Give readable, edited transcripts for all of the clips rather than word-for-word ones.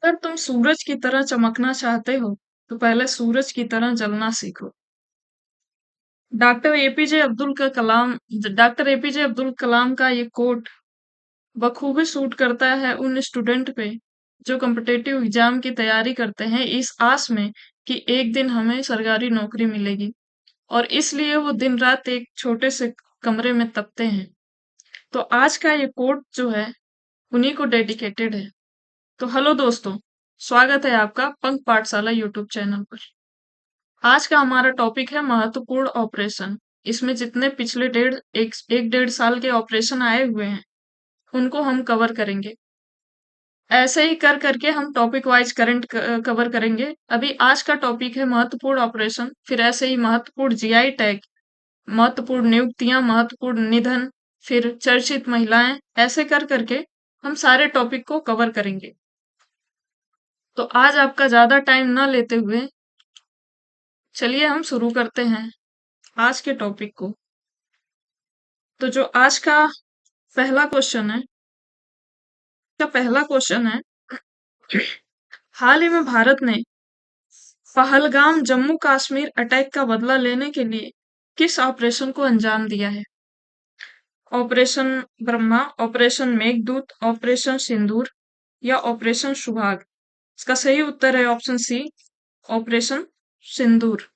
अगर तुम सूरज की तरह चमकना चाहते हो तो पहले सूरज की तरह जलना सीखो। डॉक्टर एपीजे अब्दुल का कलाम डॉक्टर एपीजे अब्दुल कलाम का ये कोट बखूबी सूट करता है उन स्टूडेंट पे जो कॉम्पिटिटिव एग्जाम की तैयारी करते हैं इस आस में कि एक दिन हमें सरकारी नौकरी मिलेगी, और इसलिए वो दिन रात एक छोटे से कमरे में तपते हैं। तो आज का ये कोट जो है उन्हीं को डेडिकेटेड है। तो हेलो दोस्तों, स्वागत है आपका पंख पाठशाला यूट्यूब चैनल पर। आज का हमारा टॉपिक है महत्वपूर्ण ऑपरेशन। इसमें जितने पिछले एक डेढ़ साल के ऑपरेशन आए हुए हैं उनको हम कवर करेंगे। ऐसे ही कर करके हम टॉपिक वाइज करंट कवर करेंगे। अभी आज का टॉपिक है महत्वपूर्ण ऑपरेशन, फिर ऐसे ही महत्वपूर्ण जीआई टैग, महत्वपूर्ण नियुक्तियां, महत्वपूर्ण निधन, फिर चर्चित महिलाएं, ऐसे कर करके हम सारे टॉपिक को कवर करेंगे। तो आज आपका ज्यादा टाइम ना लेते हुए चलिए हम शुरू करते हैं आज के टॉपिक को। तो जो आज का पहला क्वेश्चन है पहला क्वेश्चन है, हाल ही में भारत ने पहलगाम जम्मू कश्मीर अटैक का बदला लेने के लिए किस ऑपरेशन को अंजाम दिया है? Operation Brahma, operation Meghdoot, operation Sindoor या ऑपरेशन सुहाग? इसका सही उत्तर है ऑप्शन सी, ऑपरेशन सिंदूर।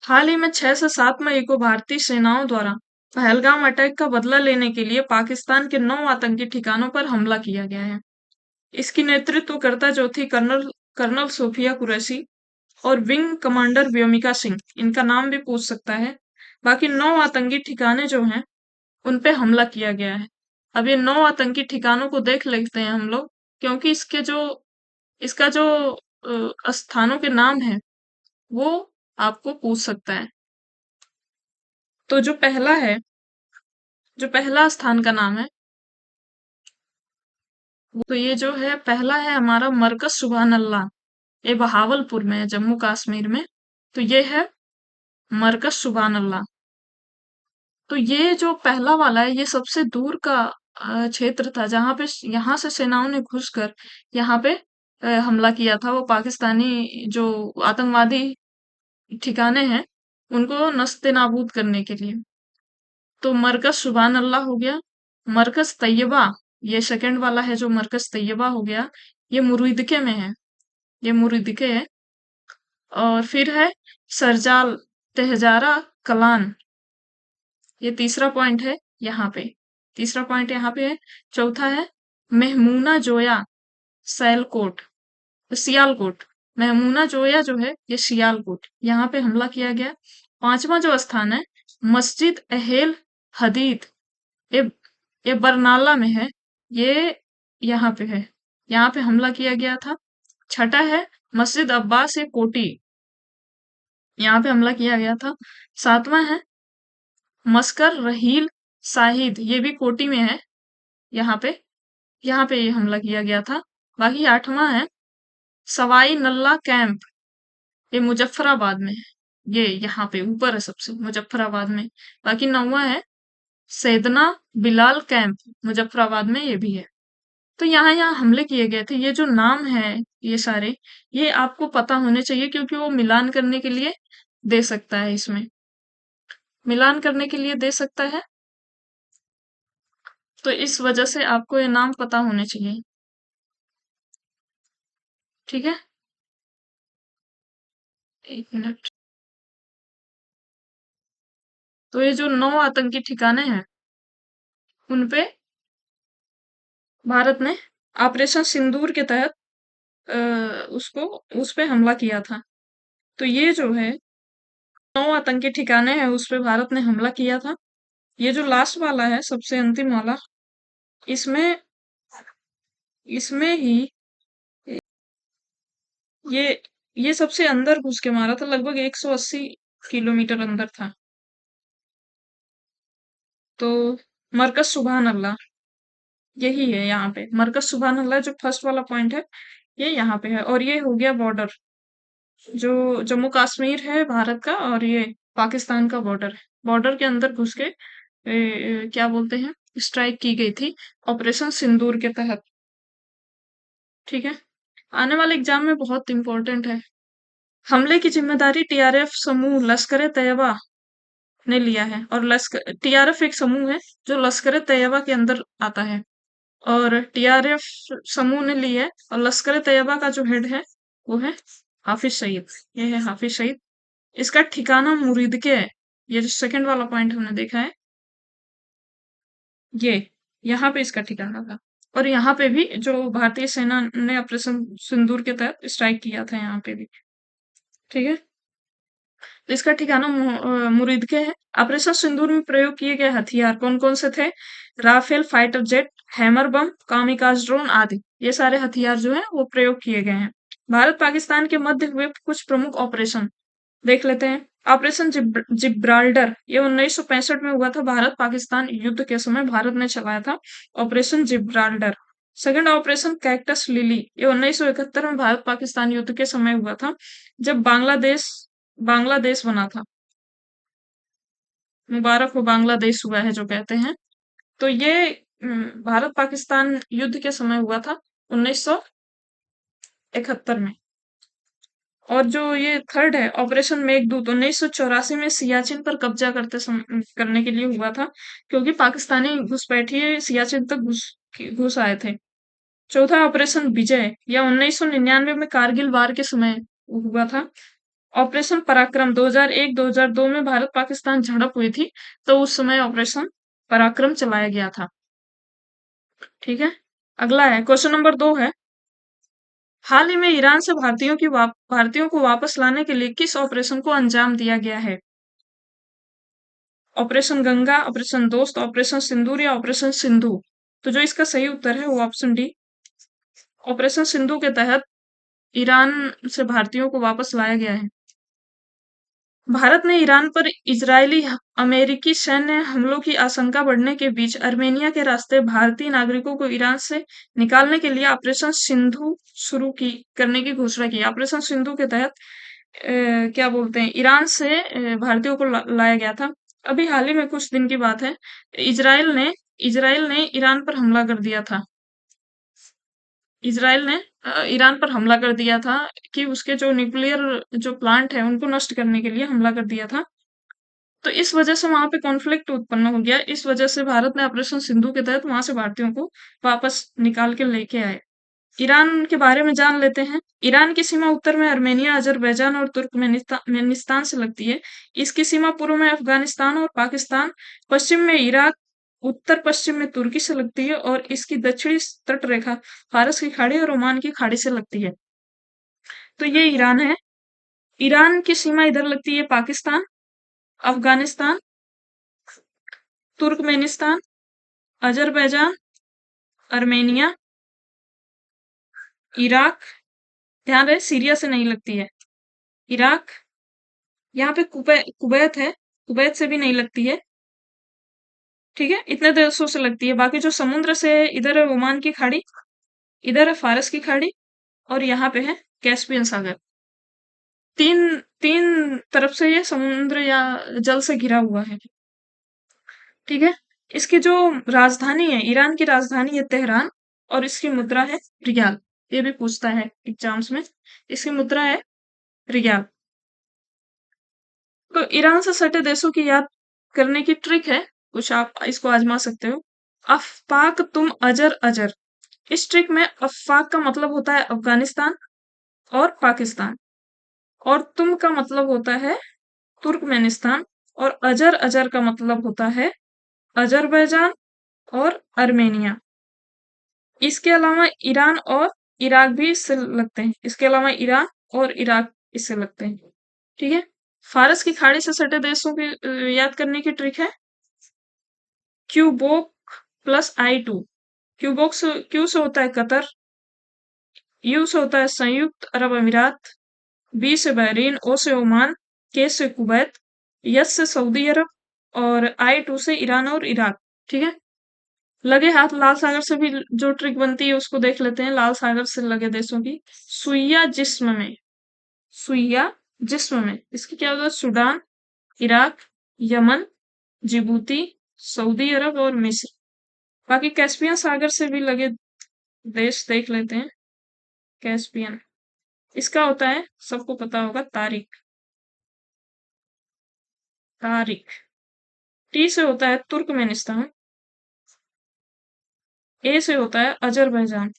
हाल ही में 6 से 7 मई को भारतीय सेनाओं द्वारा पहलगाम अटैक का बदला लेने के लिए पाकिस्तान के 9 आतंकी ठिकानों पर हमला किया गया है। इसकी नेतृत्व करता जो थी कर्नल कर्नल सोफिया कुरैशी और विंग कमांडर व्योमिका सिंह। इनका नाम भी पूछ सकता है। बाकी 9 आतंकी ठिकाने जो हैं उन पे हमला किया गया है। अब ये 9 आतंकी ठिकानों को देख लेते हैं हम लोग, क्योंकि इसका जो स्थानों के नाम है वो आपको पूछ सकता है। तो जो पहला स्थान का नाम है, तो ये जो है पहला है हमारा मरकज सुबहान अल्लाह। ये बहावलपुर में है, जम्मू कश्मीर में। तो ये है मरकज सुबहान अल्लाह। तो ये जो पहला वाला है ये सबसे दूर का क्षेत्र था, जहां पे यहाँ से सेनाओं ने घुसकर यहाँ पे हमला किया था। वो पाकिस्तानी जो आतंकवादी ठिकाने हैं उनको नस्ते नाबूद करने के लिए। तो मरकज सुबहान अल्लाह हो गया। मरकज तैयबा, ये सेकंड वाला है जो मरकज तैयबा हो गया, ये मुरीदके में है। ये मुरीदके है। और फिर है सरजाल तेहजारा कलान, ये तीसरा पॉइंट है यहाँ पे। तीसरा पॉइंट यहाँ पे है। चौथा है मेहमूना जोया सैलकोट, सियालकोट। मेहमूना जोया जो है ये सियालकोट, यहाँ पे हमला किया गया। पांचवा जो स्थान है मस्जिद अहेल हदीद, ये ये बरनाला में है। ये यहाँ पे है, यहाँ पे हमला किया गया था। छठा है मस्जिद अब्बास ए कोटी, यहाँ पे हमला किया गया था। सातवां है मस्कर रहील साहिद, ये भी कोटी में है। यहाँ पे ये हमला किया गया था। बाकी आठवां है सवाई नल्ला कैंप, ये मुजफ्फराबाद में है। ये यहाँ पे ऊपर है सबसे, मुजफ्फराबाद में। बाकी नौवां है सैदना बिलाल कैंप, मुजफ्फराबाद में ये भी है। तो यहाँ यहाँ हमले किए गए थे। ये जो नाम है ये सारे, ये आपको पता होने चाहिए, क्योंकि वो मिलान करने के लिए दे सकता है। इसमें मिलान करने के लिए दे सकता है, तो इस वजह से आपको ये नाम पता होने चाहिए। ठीक है, एक मिनट। तो ये जो 9 आतंकी ठिकाने हैं उनपे भारत ने ऑपरेशन सिंदूर के तहत उसको उस पे हमला किया था। तो ये जो है 9 आतंकी ठिकाने हैं उस पे भारत ने हमला किया था। ये जो लास्ट वाला है, सबसे अंतिम वाला, इसमें इसमें ही ये ये सबसे अंदर घुस के मारा था, लगभग 180 किलोमीटर अंदर था। तो मरकज सुबहान अल्लाह यही है। यहाँ पे मरकज सुबहान अल्लाह जो फर्स्ट वाला पॉइंट है ये यहाँ पे है। और ये हो गया बॉर्डर, जो जम्मू कश्मीर है भारत का और ये पाकिस्तान का बॉर्डर है। बॉर्डर के अंदर घुस के क्या बोलते हैं, स्ट्राइक की गई थी ऑपरेशन सिंदूर के तहत। ठीक है। आने वाले एग्जाम में बहुत इंपॉर्टेंट है। हमले की जिम्मेदारी टीआरएफ समूह लश्कर तैयबा ने लिया है, और लश्कर टीआरएफ एक समूह है जो लश्कर तैयबा के अंदर आता है, और टीआरएफ समूह ने ली है, और लश्कर तैयबा का जो हेड है वो है हाफिज सईद। ये है हाफिज सईद। इसका ठिकाना मुरीदके है। ये जो सेकंड वाला पॉइंट हमने देखा है, ये यहाँ पे इसका ठिकाना था। और यहाँ पे भी जो भारतीय सेना ने ऑपरेशन सिंदूर के तहत स्ट्राइक किया था, यहाँ पे भी। ठीक है। तो इसका ठिकाना मुरीदके है। ऑपरेशन सिंदूर में प्रयोग किए गए हथियार कौन कौन से थे? राफेल फाइटर जेट, हैमर बम, कामिकाज ड्रोन आदि। ये सारे हथियार जो हैं वो प्रयोग किए गए हैं। भारत पाकिस्तान के मध्य हुए कुछ प्रमुख ऑपरेशन देख लेते हैं। ऑपरेशन जिब्राल्टर, ये 1965 में हुआ था। भारत पाकिस्तान युद्ध के समय भारत ने चलाया था operation Gibraltar. Second operation cactus lily, ये 1971 में भारत पाकिस्तान युद्ध के समय हुआ था, जब बांग्लादेश बांग्लादेश बना था। मुबारक हो बांग्लादेश हुआ है जो कहते हैं। तो ये भारत पाकिस्तान युद्ध के समय हुआ था 1971 में। और जो ये थर्ड है ऑपरेशन मेघदूत, 1984 में सियाचिन पर कब्जा करने के लिए हुआ था, क्योंकि पाकिस्तानी घुसपैठिए सियाचिन तक घुस आए थे। चौथा ऑपरेशन विजय, यह 1999 में कारगिल वार के समय हुआ था। ऑपरेशन पराक्रम 2001-2002 में भारत पाकिस्तान झड़प हुई थी, तो उस समय ऑपरेशन पराक्रम चलाया गया था। ठीक है। अगला है क्वेश्चन नंबर 2 है, हाल ही में ईरान से भारतीयों को वापस लाने के लिए किस ऑपरेशन को अंजाम दिया गया है? ऑपरेशन गंगा, ऑपरेशन दोस्त, ऑपरेशन सिंदूर या ऑपरेशन सिंधु? तो जो इसका सही उत्तर है वो ऑप्शन डी, ऑपरेशन सिंधु के तहत ईरान से भारतीयों को वापस लाया गया है। भारत ने ईरान पर इजरायली अमेरिकी सैन्य हमलों की आशंका बढ़ने के बीच अर्मेनिया के रास्ते भारतीय नागरिकों को ईरान से निकालने के लिए ऑपरेशन सिंधु करने की घोषणा की। ऑपरेशन सिंधु के तहत क्या बोलते हैं, ईरान से भारतीयों को लाया गया था। अभी हाल ही में कुछ दिन की बात है, इजराइल ने ईरान पर हमला कर दिया था। इजराइल ने ईरान पर हमला कर दिया था कि उसके जो न्यूक्लियर जो प्लांट है उनको नष्ट करने के लिए हमला कर दिया था। तो इस वजह से वहां पे कॉन्फ्लिक्ट उत्पन्न हो गया। इस वजह से भारत ने ऑपरेशन सिंधु के तहत वहां से भारतीयों को वापस निकाल के लेके आए। ईरान के बारे में जान लेते हैं। ईरान की सीमा उत्तर में अर्मेनिया, अजरबैजान और तुर्कमेनिस्तान से लगती है। इसकी सीमा पूर्व में अफगानिस्तान और पाकिस्तान, पश्चिम में इराक, उत्तर पश्चिम में तुर्की से लगती है, और इसकी दक्षिणी तट रेखा फारस की खाड़ी और ओमान की खाड़ी से लगती है। तो ये ईरान है। ईरान की सीमा इधर लगती है Pakistan, Afghanistan, Turkmenistan, Azerbaijan, Armenia, Iraq, ध्यान रहे सीरिया से नहीं लगती है, इराक, यहाँ पे कुवैत है, कुवैत से भी नहीं लगती है। ठीक है, इतने देशों से लगती है। बाकी जो समुद्र से है, इधर है ओमान की खाड़ी, इधर है फारस की खाड़ी, और यहाँ पे है कैस्पियन सागर। तीन तीन तरफ से ये समुद्र या जल से घिरा हुआ है। ठीक है। इसकी जो राजधानी है, ईरान की राजधानी है तेहरान, और इसकी मुद्रा है रियाल। ये भी पूछता है एग्जाम्स में। इसकी मुद्रा है रियाल। तो ईरान से सटे देशों की याद करने की ट्रिक है, कुछ आप इसको आजमा सकते हो। अफपाक तुम अजर अजर, इस ट्रिक में अफपाक का मतलब होता है अफगानिस्तान और पाकिस्तान, और तुम का मतलब होता है तुर्कमेनिस्तान, और अजर अजर का मतलब होता है अजरबैजान और अर्मेनिया। इसके अलावा ईरान और इराक भी इससे लगते हैं। इसके अलावा ईरान और इराक इससे लगते हैं। ठीक है। फारस की खाड़ी से सटे देशों की याद करने की ट्रिक है क्यूबोक प्लस I2। क्यू से होता है कतर, यू से होता है संयुक्त अरब अमीरात, बी से बहरीन, ओ से ओमान, के से कुवैत, यस से सऊदी अरब, और I2 से ईरान और इराक। ठीक है। लगे हाथ लाल सागर से भी जो ट्रिक बनती है उसको देख लेते हैं। लाल सागर से लगे देशों की सुइया जिस्म में, सुइया जिस्म में इसकी क्या होता है? Sudan, Iraq, Yemen, Djibouti, Saudi Arab और मिस्र। बाकी कैस्पियन सागर से भी लगे देश देख लेते हैं। कैस्पियन। इसका होता है, सबको पता होगा, तारिक। तारिक। टी से होता है तुर्कमेनिस्तान। ए से होता है अजरबैजान।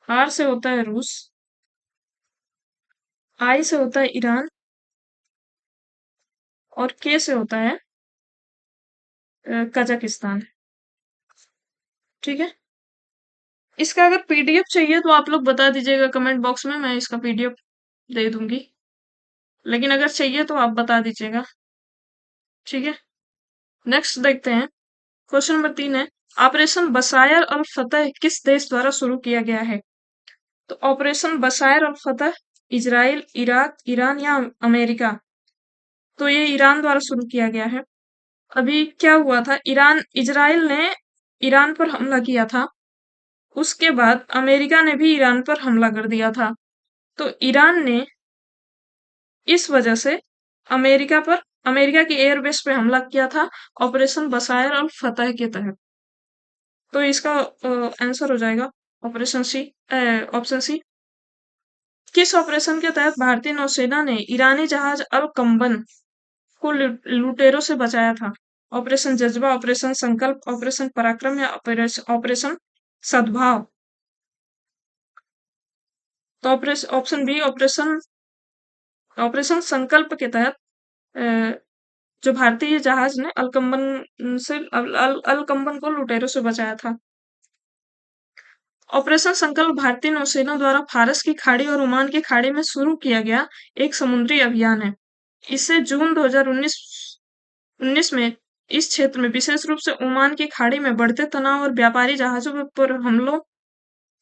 आर से होता है रूस। आई से होता है ईरान। और के से होता है कजाकिस्तान। ठीक है। इसका अगर पीडीएफ चाहिए तो आप लोग बता दीजिएगा कमेंट बॉक्स में, मैं इसका पीडीएफ दे दूंगी। लेकिन अगर चाहिए तो आप बता दीजिएगा। ठीक है। नेक्स्ट देखते हैं। क्वेश्चन नंबर 3 है, ऑपरेशन बसायर और फतह किस देश द्वारा शुरू किया गया है? तो ऑपरेशन बसायर और फतह इजराइल, इराक, ईरान या अमेरिका? तो ये ईरान द्वारा शुरू किया गया है। अभी क्या हुआ था, इजराइल ने ईरान पर हमला किया था। उसके बाद अमेरिका ने भी ईरान पर हमला कर दिया था। तो ईरान ने इस वजह से अमेरिका की एयरबेस पे हमला किया था, ऑपरेशन बसायर और फतह के तहत। तो इसका आंसर हो जाएगा ऑपरेशन सी, ऑप्शन सी। किस ऑपरेशन के तहत भारतीय नौसेना ने ईरानी जहाज अल कंबन को लुटेरों से बचाया था? ऑपरेशन जज्बा, ऑपरेशन संकल्प, ऑपरेशन पराक्रम या ऑपरेशन सद्भाव? तो ऑप्शन बी, ऑपरेशन ऑपरेशन संकल्प के तहत अ, जो भारतीय जहाज ने अलकंबन को लुटेरों से बचाया था। ऑपरेशन संकल्प भारतीय नौसेना द्वारा फारस की खाड़ी और ओमान की खाड़ी में शुरू किया गया एक समुद्री अभियान है। इसे जून 2019 में इस क्षेत्र में, विशेष रूप से ओमान की खाड़ी में बढ़ते तनाव और व्यापारी जहाजों पर हमलों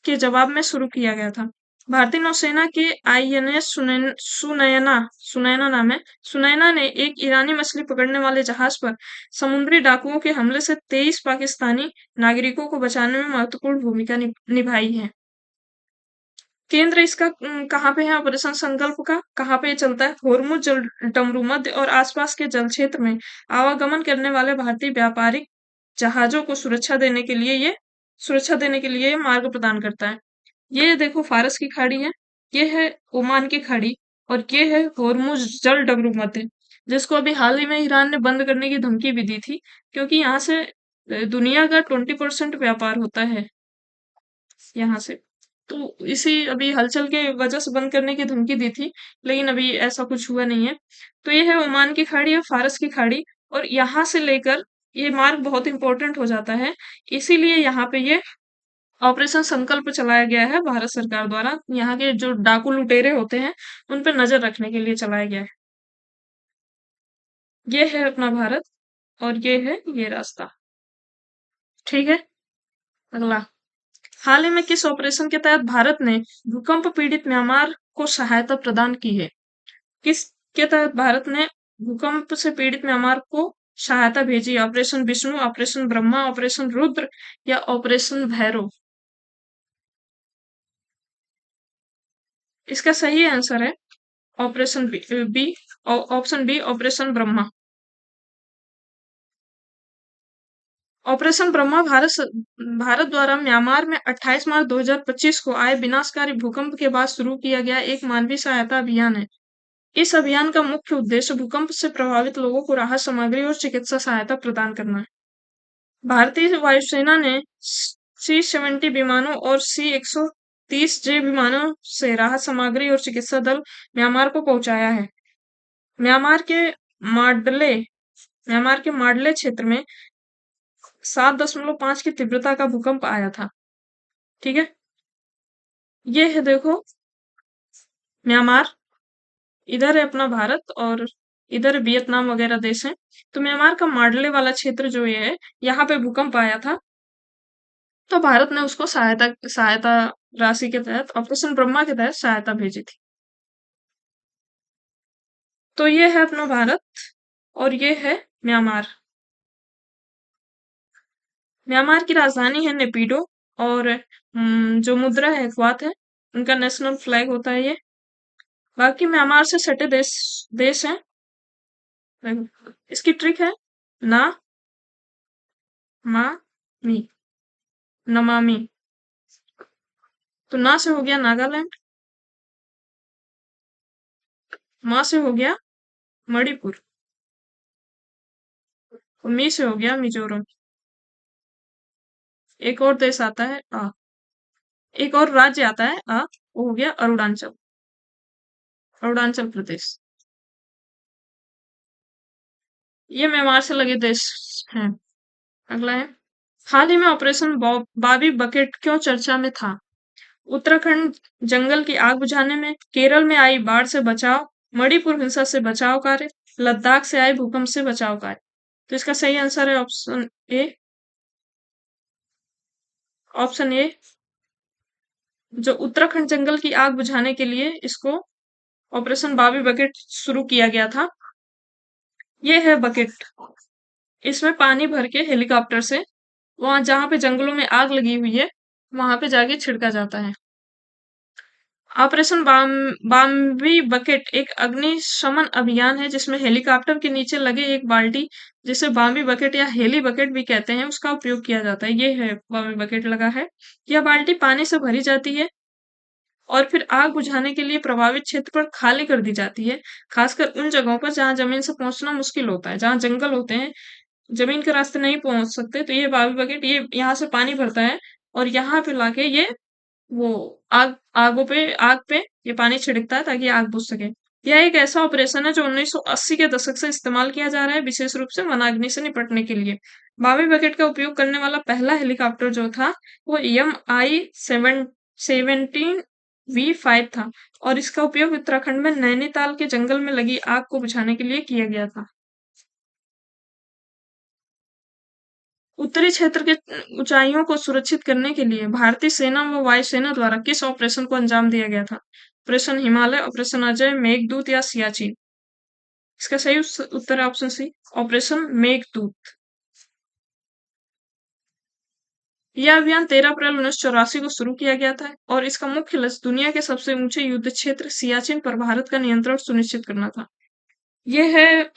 के जवाब में शुरू किया गया था। भारतीय नौसेना के आईएनएस सुनयना सुनैना नाम है, सुनैना ने एक ईरानी मछली पकड़ने वाले जहाज पर समुद्री डाकुओं के हमले से 23 पाकिस्तानी नागरिकों को बचाने में महत्वपूर्ण भूमिका निभाई है। केंद्र इसका कहाँ पे है, ऑपरेशन संकल्प का कहाँ पे चलता है? होर्मुज जल डमरू मध्य और आसपास के जल क्षेत्र में आवागमन करने वाले भारतीय व्यापारिक जहाजों को सुरक्षा देने के लिए ये मार्ग प्रदान करता है। ये देखो फारस की खाड़ी है, ये है ओमान की खाड़ी, और ये है होर्मुज जल डमरू मध्य, जिसको अभी हाल ही में ईरान ने बंद करने की धमकी भी दी थी, क्योंकि यहाँ से दुनिया का 20% व्यापार होता है यहाँ से। तो इसी अभी हलचल के वजह से बंद करने की धमकी दी थी, लेकिन अभी ऐसा कुछ हुआ नहीं है। तो ये है ओमान की खाड़ी और फारस की खाड़ी, और यहाँ से लेकर ये मार्ग बहुत इंपॉर्टेंट हो जाता है। इसीलिए यहाँ पे ये ऑपरेशन संकल्प चलाया गया है भारत सरकार द्वारा। यहाँ के जो डाकू लुटेरे होते हैं उन पर नजर रखने के लिए चलाया गया है। ये है अपना भारत, और ये है ये रास्ता। ठीक है। अगला, हाल ही में किस ऑपरेशन के तहत भारत ने भूकंप पीड़ित म्यांमार को सहायता प्रदान की है? किस के तहत भारत ने भूकंप से पीड़ित म्यांमार को सहायता भेजी? Operation Vishnu, operation Brahma, operation Rudra या ऑपरेशन भैरव? इसका सही आंसर है operation B, option B, operation Brahma. Operation Brahma Bharat द्वारा म्यांमार में 28 मार्च 2025 को आए विनाशकारी भूकंप के बाद शुरू किया गया एक मानवीय सहायता अभियान है। इस अभियान का मुख्य उद्देश्य भूकंप से प्रभावित लोगों को राहत सामग्री और चिकित्सा सहायता प्रदान करना है। भारतीय वायुसेना ने C-70 विमानों और C-130J विमानों से राहत सामग्री और चिकित्सा दल म्यांमार को पहुंचाया है। म्यांमार के माडले म्यांमार के माडले क्षेत्र में 7.5 की तीव्रता का भूकंप आया था। ठीक है। ये है देखो म्यांमार, इधर है अपना भारत, और इधर वियतनाम वगैरह देश हैं। तो म्यांमार का माडले वाला क्षेत्र जो ये है, यहाँ पे भूकंप आया था, तो भारत ने उसको सहायता सहायता राशि के तहत, ऑपरेशन ब्रह्मा के तहत सहायता भेजी थी। तो ये है अपना भारत, और ये है म्यांमार। म्यांमार की राजधानी है नेपिडो, और जो मुद्रा है क्वात है, उनका नेशनल फ्लैग होता है ये। बाकी म्यांमार से सटे देश देश हैं। इसकी ट्रिक है ना, मा मी, नमामि। तो ना से हो गया नागालैंड, मा से हो गया मणिपुर, और मी से हो गया मिजोरम। एक और देश आता है एक और राज्य आता है वो हो गया अरुणाचल, अरुणाचल प्रदेश। ये म्यांमार से लगे देश हैं। अगला है, हाल ही में ऑपरेशन बाबी बकेट क्यों चर्चा में था? उत्तराखंड जंगल की आग बुझाने में, केरल में आई बाढ़ से बचाव, मणिपुर हिंसा से बचाव कार्य, लद्दाख से आए भूकंप से बचाव कार्य। तो इसका सही आंसर है ए ऑप्शन ए। जो उत्तराखंड जंगल की आग बुझाने के लिए इसको ऑपरेशन बाबी बकेट शुरू किया गया था। ये है बकेट। इसमें पानी भर के हेलीकॉप्टर से वहां जहां पे जंगलों में आग लगी हुई है वहां पे जाके छिड़का जाता है। ऑपरेशन बाम्बी बकेट एक अग्निशमन अभियान है जिसमें हेलीकॉप्टर के नीचे लगे एक बाल्टी, जिसे बाम्बी बकेट या हेली बकेट भी कहते हैं, उसका उपयोग किया जाता है। ये है बाम्बी बकेट लगा है। यह बाल्टी पानी से भरी जाती है और फिर आग बुझाने के लिए प्रभावित क्षेत्र पर खाली कर दी जाती है, खासकर उन जगहों पर जहां जमीन से पहुंचना मुश्किल होता है, जहां जंगल होते हैं, जमीन के रास्ते नहीं पहुंच सकते। तो ये बाबी बकेट ये यहाँ से पानी भरता है और यहाँ पे लाके ये वो आग पे ये पानी छिड़कता है ताकि आग बुझ सके। यह एक ऐसा ऑपरेशन है जो 1980 के दशक से इस्तेमाल किया जा रहा है, विशेष रूप से वनाग्नि से निपटने के लिए। बाबी बकेट का उपयोग करने वाला पहला हेलीकॉप्टर जो था वो MI-17V5 था और इसका उपयोग उत्तराखंड में नैनीताल के जंगल में लगी आग को बुझाने के लिए किया गया था। उत्तरी क्षेत्र के ऊंचाइयों को सुरक्षित करने के लिए भारतीय सेना व वायुसेना द्वारा किस ऑपरेशन को अंजाम दिया गया था? ऑपरेशन हिमालय, ऑपरेशन अजय, मेघदूत या सियाचिन? इसका सही उत्तर है ऑप्शन सी, ऑपरेशन मेघदूत। यह अभियान 13 अप्रैल 1984 को शुरू किया गया था और इसका मुख्य लक्ष्य दुनिया के सबसे ऊंचे युद्ध क्षेत्र सियाचिन पर भारत का नियंत्रण सुनिश्चित करना था। यह है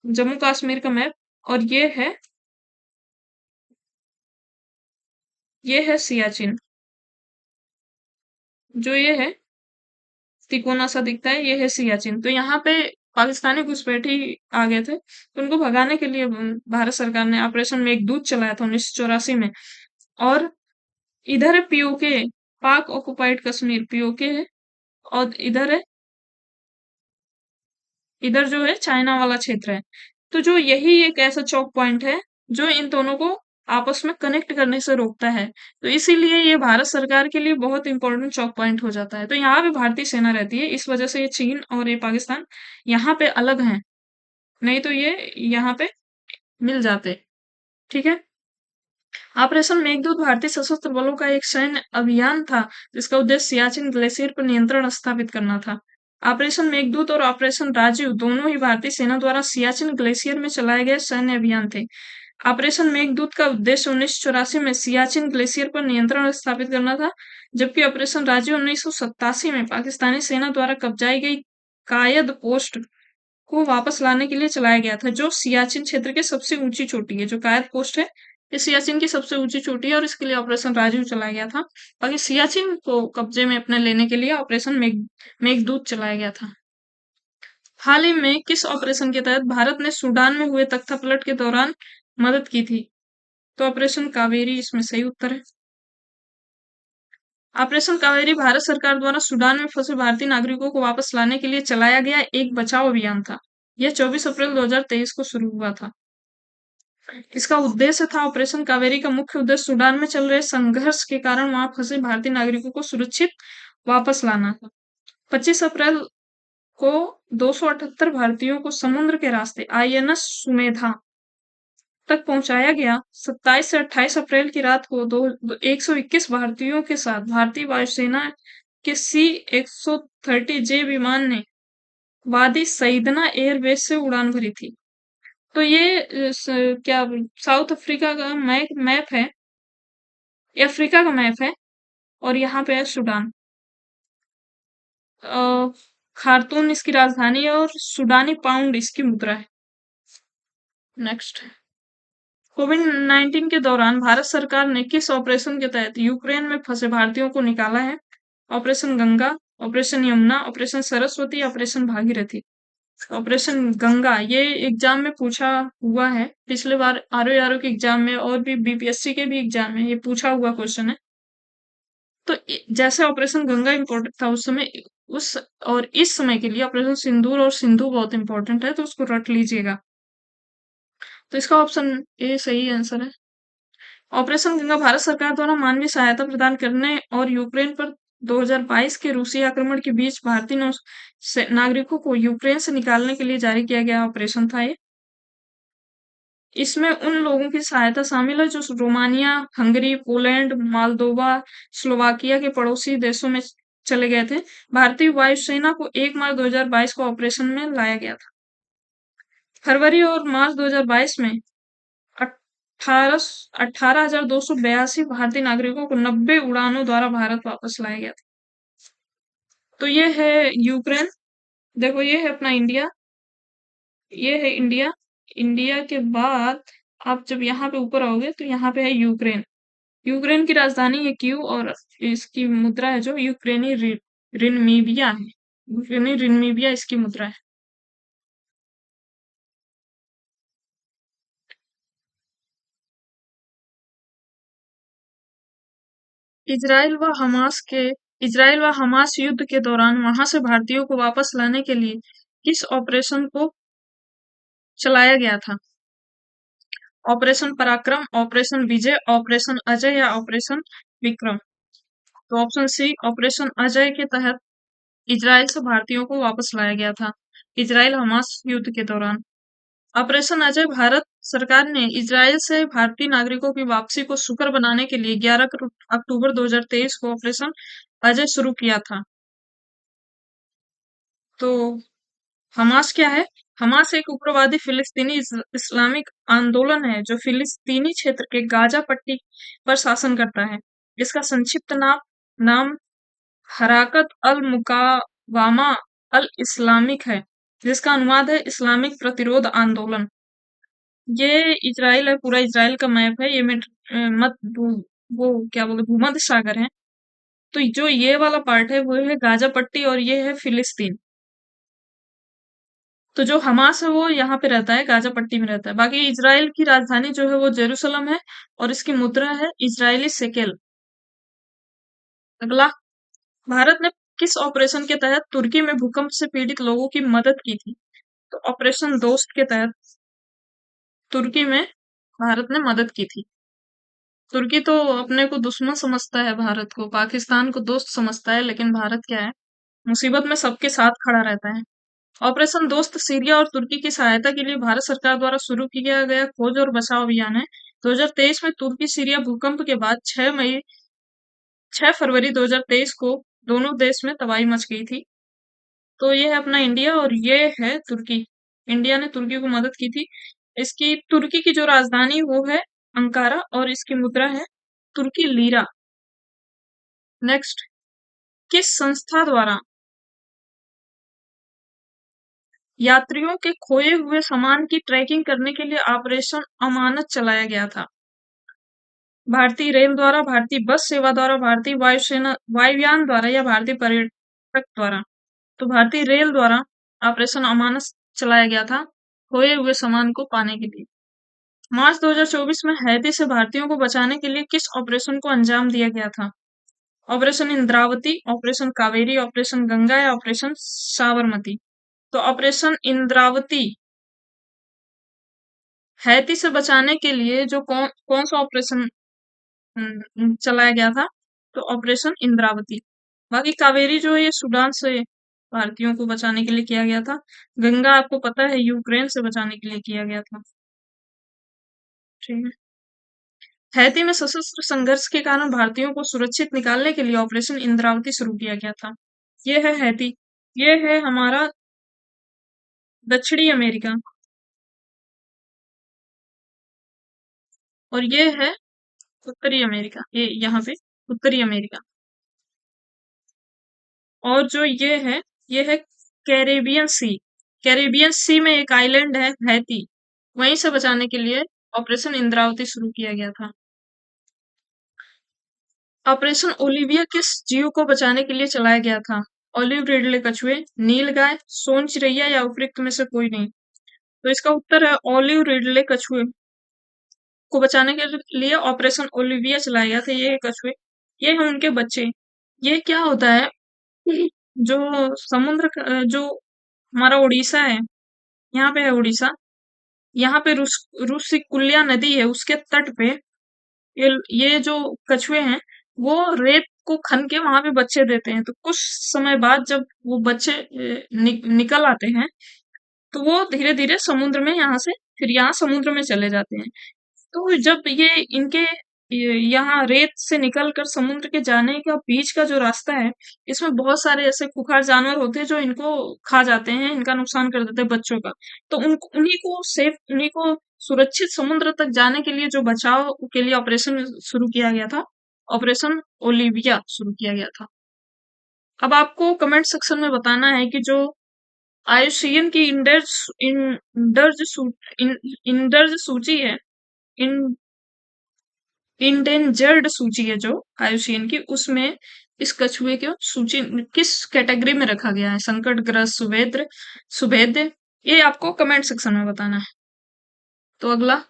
जम्मू कश्मीर का मैप और ये है सियाचिन। जो ये है तिकोना सा दिखता है, ये है सियाचिन। तो यहाँ पे पाकिस्तानी घुसपैठी आ गए थे, तो उनको भगाने के लिए भारत सरकार ने ऑपरेशन मेघदूत चलाया था 1984 में। और इधर है पीओके, पाक ऑक्युपाइड कश्मीर पीओके है, और इधर जो है चाइना वाला क्षेत्र है। तो जो यही एक ऐसा चौक पॉइंट है जो इन दोनों को आपस में कनेक्ट करने से रोकता है। तो इसीलिए ये भारत सरकार के लिए बहुत इंपॉर्टेंट चौक पॉइंट हो जाता है। तो यहाँ पे भारतीय सेना रहती है, इस वजह से ये चीन और ये पाकिस्तान यहाँ पे अलग हैं, नहीं तो ये यहाँ पे मिल जाते। ठीक है। ऑपरेशन मेघदूत भारतीय सशस्त्र बलों का एक सैन्य अभियान था जिसका उद्देश्य सियाचिन ग्लेशियर पर नियंत्रण स्थापित करना था। ऑपरेशन मेघदूत और ऑपरेशन राजीव दोनों ही भारतीय सेना द्वारा सियाचिन ग्लेशियर में चलाए गए सैन्य अभियान थे। ऑपरेशन मेघदूत का उद्देश्य 1984 में सियाचिन ग्लेशियर पर नियंत्रण स्थापित करना था, जबकि ऑपरेशन राजीव 1987 में पाकिस्तानी सेना द्वारा कब्जाई गई कायद पोस्ट को वापस लाने के लिए चलाया गया था, जो सियाचिन क्षेत्र की सबसे ऊंची चोटी है। जो कायद पोस्ट है ये सियाचिन की सबसे ऊंची चोटी है और इसके लिए ऑपरेशन राजीव चलाया गया था। बाकी सियाचिन को कब्जे में अपने लेने के लिए ऑपरेशन मेघदूत चलाया गया था। हाल ही में किस ऑपरेशन के तहत भारत ने सूडान में हुए तख्तापलट के दौरान मदद की थी? तो ऑपरेशन कावेरी इसमें सही उत्तर है। ऑपरेशन कावेरी भारत सरकार द्वारा सूडान में फंसे भारतीय नागरिकों को वापस लाने के लिए चलाया गया एक बचाव अभियान था। यह 24 अप्रैल 2023 को शुरू हुआ था। इसका उद्देश्य था ऑपरेशन कावेरी का मुख्य उद्देश्य सूडान में चल रहे संघर्ष के कारण वहां फंसे भारतीय नागरिकों को सुरक्षित वापस लाना था। 25 अप्रैल को 278 भारतीयों को समुद्र के रास्ते आईएनएस सुमेधा तक पहुंचाया गया। 27 से 28 अप्रैल की रात को 121 भारतीयों के साथ भारतीय वायुसेना के C-130J विमान ने वादी सईदना एयरबेस से उड़ान भरी थी। तो क्या साउथ अफ्रीका का मैप है, ये अफ्रीका का मैप है और यहाँ पे है सूडान। खार्तूम इसकी राजधानी है और सूडानी पाउंड इसकी मुद्रा है। नेक्स्ट, कोविड 19 के दौरान भारत सरकार ने किस ऑपरेशन के तहत यूक्रेन में फंसे भारतीयों को निकाला है? Operation Ganga, operation Yamuna, operation Saraswati, operation Bhagirathi. Operation Ganga ये एग्जाम में पूछा हुआ है, पिछले बार आरओ के एग्जाम में और भी बीपीएससी के भी एग्जाम में ये पूछा हुआ क्वेश्चन है। तो जैसे ऑपरेशन गंगा इंपॉर्टेंट था उस समय, उस और इस समय के लिए ऑपरेशन सिंदूर और सिंधु बहुत इंपॉर्टेंट है, तो उसको रट लीजिएगा। तो इसका ऑप्शन ए सही आंसर है। ऑपरेशन गंगा भारत सरकार द्वारा मानवीय सहायता प्रदान करने और यूक्रेन पर 2022 के रूसी आक्रमण के बीच भारतीय नागरिकों को यूक्रेन से निकालने के लिए जारी किया गया ऑपरेशन था ये। इसमें उन लोगों की सहायता शामिल है जो Romania, Hungary, Poland, Moldova, Slovakia के पड़ोसी देशों में चले गए थे। भारतीय वायुसेना को 1 मार्च 2022 को ऑपरेशन में लाया गया था। फरवरी और मार्च 2022 में 18,282 भारतीय नागरिकों को 90 उड़ानों द्वारा भारत वापस लाया गया था। तो ये है यूक्रेन। देखो ये है अपना इंडिया, ये है इंडिया। इंडिया के बाद आप जब यहाँ पे ऊपर आओगे तो यहाँ पे है यूक्रेन। यूक्रेन की राजधानी है कीव और इसकी मुद्रा है जो यूक्रेनी रिनमीबिया है। यूक्रेनी रिनमीबिया इसकी मुद्रा है। इजराइल व हमास युद्ध के दौरान वहां से भारतीयों को वापस लाने के लिए किस ऑपरेशन को चलाया गया था? ऑपरेशन पराक्रम, ऑपरेशन विजय, ऑपरेशन अजय या ऑपरेशन विक्रम। तो ऑप्शन सी ऑपरेशन अजय के तहत इजराइल से भारतीयों को वापस लाया गया था, इजराइल हमास युद्ध के दौरान। ऑपरेशन अजय भारत सरकार ने इजराइल से भारतीय नागरिकों की वापसी को सुकर बनाने के लिए 11 अक्टूबर 2023 को ऑपरेशन अजय शुरू किया था। तो हमास क्या है? हमास एक उग्रवादी फिलिस्तीनी इस्लामिक आंदोलन है जो फिलिस्तीनी क्षेत्र के गाजा पट्टी पर शासन करता है। इसका संक्षिप्त नाम हराकत अल मुकावामा अल इस्लामिक है, जिसका अनुवाद है इस्लामिक प्रतिरोध आंदोलन। ये इजराइल है, पूरा इजराइल का मैप है ये। मत वो क्या बोलते भूमध्य सागर है। तो जो ये वाला पार्ट है वो है गाजा पट्टी और ये है फिलिस्तीन। तो जो हमास है वो यहाँ पे रहता है, गाजा पट्टी में रहता है। बाकी इजराइल की राजधानी जो है वो जेरूसलम है और इसकी मुद्रा है इजरायली शेकेल। अगला, भारत ने किस ऑपरेशन के तहत तुर्की में भूकंप से पीड़ित लोगों की मदद की थी? तो ऑपरेशन दोस्त के तहत तुर्की में भारत ने मदद की थी। तुर्की तो अपने को दुश्मन समझता है, भारत को, पाकिस्तान को दोस्त समझता है, लेकिन भारत क्या है, मुसीबत में सबके साथ खड़ा रहता है। ऑपरेशन दोस्त सीरिया और तुर्की की सहायता के लिए भारत सरकार द्वारा शुरू किया गया खोज और बचाव अभियान है। 2023 में तुर्की सीरिया भूकंप के बाद 6 फरवरी 2023 को दोनों देश में तबाही मच गई थी। तो ये है अपना इंडिया और ये है तुर्की। इंडिया ने तुर्की को मदद की थी। इसकी तुर्की की जो राजधानी वो है अंकारा और इसकी मुद्रा है तुर्की लीरा। नेक्स्ट, किस संस्था द्वारा यात्रियों के खोए हुए सामान की ट्रैकिंग करने के लिए ऑपरेशन अमानत चलाया गया था? भारतीय रेल द्वारा, भारतीय बस सेवा द्वारा, भारतीय वायुयान द्वारा या भारतीय पर्यटक द्वारा? तो भारतीय रेल द्वारा ऑपरेशन अमानत चलाया गया था खोए हुए सामान को पाने के लिए। मार्च 2024 में हैती से भारतीयों को बचाने के लिए किस ऑपरेशन को अंजाम दिया गया था? Operation Indravati, operation Kaveri, operation Ganga या ऑपरेशन साबरमती? तो ऑपरेशन इंद्रावती हैती से बचाने के लिए जो कौन सा ऑपरेशन चलाया गया था? तो ऑपरेशन इंद्रावती। बाकी कावेरी जो है ये सूडान से भारतीयों को बचाने के लिए किया गया था। गंगा आपको पता है यूक्रेन से बचाने के लिए किया गया था। ठीक है। हैती में सशस्त्र संघर्ष के कारण भारतीयों को सुरक्षित निकालने के लिए ऑपरेशन इंद्रावती शुरू किया गया था। ये है हैती। ये है हमारा दक्षिणी अमेरिका और ये है उत्तरी अमेरिका। ये यहाँ पे उत्तरी अमेरिका। और जो ये है कैरेबियन सी। कैरेबियन सी में एक आइलैंड है हैती, वहीं से बचाने के लिए ऑपरेशन इंद्रावती शुरू किया गया था। ऑपरेशन ओलिविया किस जीव को बचाने के लिए चलाया गया था? ऑलिव रिडले कछुए, नीलगाय, सोन चिरैया या उपयुक्त में से कोई नहीं। तो इसका उत्तर है ऑलिव रिडले कछुए को बचाने के लिए ऑपरेशन ओलिविया चलाया गया था। ये कछुए, ये हैं उनके बच्चे। ये क्या होता है कि जो जो हमारा उड़ीसा है, यहाँ पे है उड़ीसा, यहाँ पे रुषिकुल्या नदी है, उसके तट पे ये जो कछुए हैं वो रेत को खन के वहां पे बच्चे देते हैं। तो कुछ समय बाद जब वो बच्चे निकल आते हैं तो वो धीरे धीरे समुद्र में यहाँ से फिर यहाँ समुद्र में चले जाते हैं। तो जब ये इनके यहाँ रेत से निकलकर समुद्र के जाने का बीच का जो रास्ता है, इसमें बहुत सारे ऐसे खूंखार जानवर होते हैं जो इनको खा जाते हैं, इनका नुकसान कर देते हैं बच्चों का। तो उन्हीं को सुरक्षित समुद्र तक जाने के लिए जो बचाव के लिए ऑपरेशन शुरू किया गया था, ऑपरेशन ओलिविया शुरू किया गया था। अब आपको कमेंट सेक्शन में बताना है कि जो आयुषीएन की इंडर्ज सूची है, इंडेंजर्ड सूची है जो आयुषीएन की, उसमें इस कछुए को सूची किस कैटेगरी में रखा गया है? संकटग्रस्त, सुभेद्य, ये आपको कमेंट सेक्शन में बताना है। तो अगला,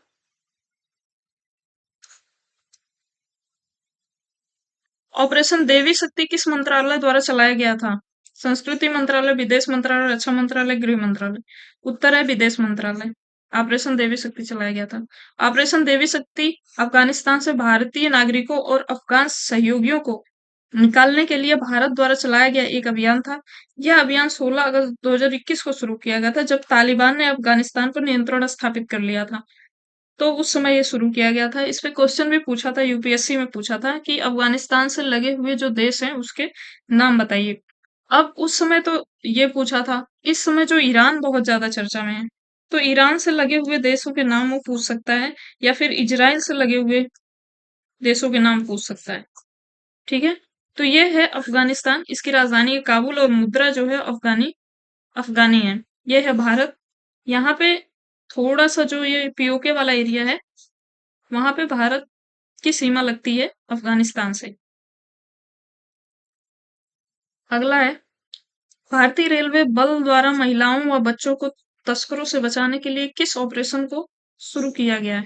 ऑपरेशन देवी शक्ति किस मंत्रालय द्वारा चलाया गया था? संस्कृति मंत्रालय, विदेश मंत्रालय, रक्षा मंत्रालय, गृह मंत्रालय। उत्तर है विदेश मंत्रालय। ऑपरेशन देवी शक्ति चलाया गया था। ऑपरेशन देवी शक्ति अफगानिस्तान से भारतीय नागरिकों और अफगान सहयोगियों को निकालने के लिए भारत द्वारा चलाया गया एक अभियान था। यह अभियान 16 अगस्त 2021 को शुरू किया गया था, जब तालिबान ने अफगानिस्तान पर नियंत्रण स्थापित कर लिया था। तो उस समय ये शुरू किया गया था। इस पे क्वेश्चन भी पूछा था, यूपीएससी में पूछा था कि अफगानिस्तान से लगे हुए जो देश हैं उसके नाम बताइए। अब उस समय तो ये पूछा था, इस समय जो ईरान बहुत ज्यादा चर्चा में है, तो ईरान से लगे हुए देशों के नाम वो पूछ सकता है, या फिर इजराइल से लगे हुए देशों के नाम पूछ सकता है। ठीक है, तो ये है अफगानिस्तान, इसकी राजधानी है काबुल और मुद्रा जो है अफगानी अफगानी है। ये है भारत। यहाँ पे थोड़ा सा जो ये पीओके वाला एरिया है, वहां पे भारत की सीमा लगती है अफगानिस्तान से। अगला है, भारतीय रेलवे बल द्वारा महिलाओं व बच्चों को तस्करों से बचाने के लिए किस ऑपरेशन को शुरू किया गया है?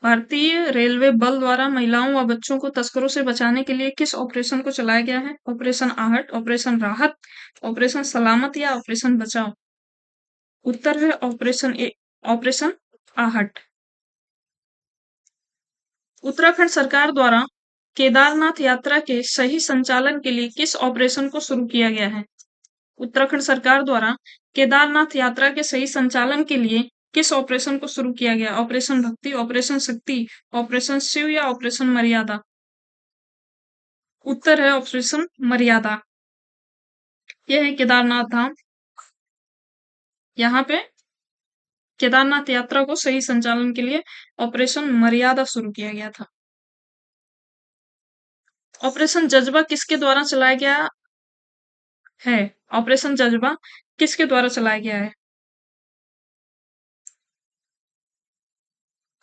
भारतीय रेलवे बल द्वारा महिलाओं व बच्चों को तस्करों से बचाने के लिए किस ऑपरेशन को चलाया गया है? ऑपरेशन आहट, ऑपरेशन राहत, ऑपरेशन सलामत या ऑपरेशन बचाव। उत्तर है ऑपरेशन आहट। उत्तराखंड सरकार द्वारा केदारनाथ यात्रा के सही संचालन के लिए किस ऑपरेशन को शुरू किया गया है? उत्तराखंड सरकार द्वारा केदारनाथ यात्रा के सही संचालन के लिए किस ऑपरेशन को शुरू किया गया? ऑपरेशन भक्ति, ऑपरेशन शक्ति, ऑपरेशन शिव या ऑपरेशन मर्यादा। उत्तर है ऑपरेशन मर्यादा। यह है केदारनाथ धाम। यहाँ पे केदारनाथ यात्रा को सही संचालन के लिए ऑपरेशन मर्यादा शुरू किया गया था। ऑपरेशन जज्बा किसके द्वारा चलाया गया है? ऑपरेशन जज्बा किसके द्वारा चलाया गया है?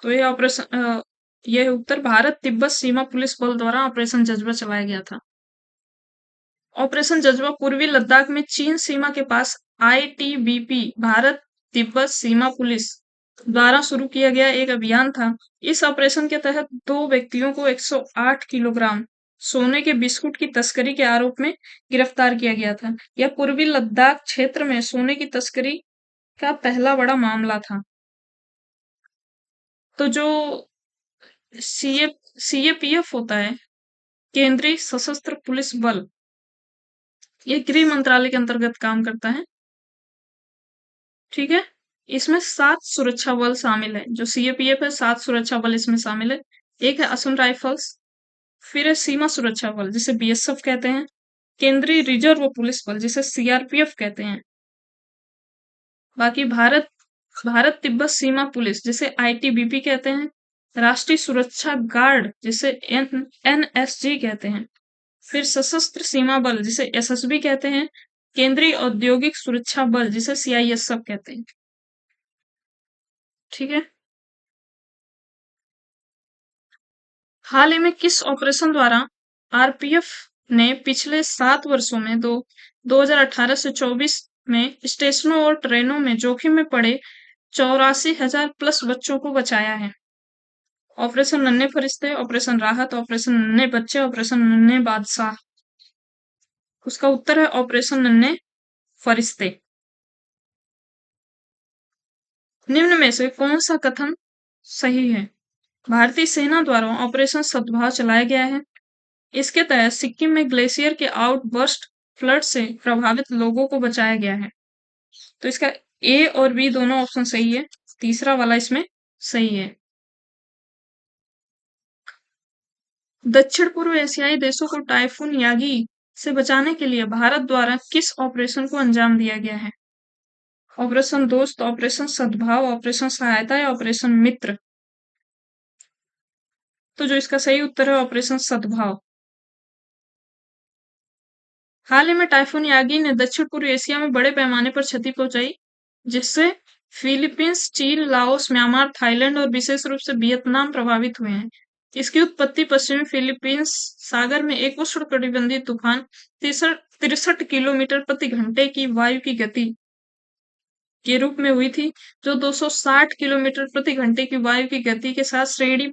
तो यह उत्तर भारत तिब्बत सीमा पुलिस बल द्वारा ऑपरेशन जज्बा चलाया गया था। ऑपरेशन जज्बा पूर्वी लद्दाख में चीन सीमा के पास आईटीबीपी भारत तिब्बत सीमा पुलिस द्वारा शुरू किया गया एक अभियान था। इस ऑपरेशन के तहत 2 व्यक्तियों को 108 किलोग्राम सोने के बिस्कुट की तस्करी के आरोप में गिरफ्तार किया गया था। यह पूर्वी लद्दाख क्षेत्र में सोने की तस्करी का पहला बड़ा मामला था। तो जो सीएपीएफ होता है, केंद्रीय सशस्त्र पुलिस बल, ये गृह मंत्रालय के अंतर्गत काम करता है। ठीक है, इसमें 7 सुरक्षा बल शामिल है। जो सीएपीएफ है, 7 सुरक्षा बल इसमें शामिल है। एक है असम राइफल्स, फिर है सीमा सुरक्षा बल जिसे बीएसएफ कहते हैं, केंद्रीय रिजर्व पुलिस बल जिसे सीआरपीएफ कहते हैं, बाकी भारत तिब्बत सीमा पुलिस जिसे आईटीबीपी कहते हैं, राष्ट्रीय सुरक्षा गार्ड जिसे एनएसजी कहते हैं, फिर सशस्त्र सीमा बल जिसे एसएसबी कहते हैं, केंद्रीय औद्योगिक सुरक्षा बल जिसे सीआईएसएफ कहते हैं। ठीक है। हाल ही में किस ऑपरेशन द्वारा आरपीएफ ने पिछले 7 वर्षों में 2018 से 24 में स्टेशनों और ट्रेनों में जोखिम में पड़े 84,000 प्लस बच्चों को बचाया है? ऑपरेशन नन्हे फरिश्ते, ऑपरेशन राहत, ऑपरेशन नन्हे बच्चे, ऑपरेशन नन्हे बादशाह। उसका उत्तर है ऑपरेशन नन्हे फरिश्ते। निम्न में से कौन सा कथन सही है? भारतीय सेना द्वारा ऑपरेशन सद्भाव चलाया गया है। इसके तहत सिक्किम में ग्लेशियर के आउटबर्स्ट फ्लड से प्रभावित लोगों को बचाया गया है। तो इसका ए और बी दोनों ऑप्शन सही है, तीसरा वाला इसमें सही है। दक्षिण पूर्व एशियाई देशों को टाइफून यागी से बचाने के लिए भारत द्वारा किस ऑपरेशन को अंजाम दिया गया है? ऑपरेशन दोस्त, ऑपरेशन सद्भाव, ऑपरेशन सहायता या ऑपरेशन मित्र। तो जो इसका सही उत्तर है ऑपरेशन सद्भाव। हाल ही में टाइफून यागी ने दक्षिण पूर्व एशिया में बड़े पैमाने पर क्षति पहुंचाई, जिससे फिलीपींस, चीन, लाओस, म्यांमार, थाईलैंड और विशेष रूप से वियतनाम प्रभावित हुए हैं। इसकी उत्पत्ति पश्चिमी फिलीपींस सागर में एक उष्णकटिबंधीय तूफान 63 किलोमीटर प्रति घंटे की वायु की गति के रूप में हुई थी, जो 260 किलोमीटर प्रति घंटे की वायु की गति के साथ श्रेणी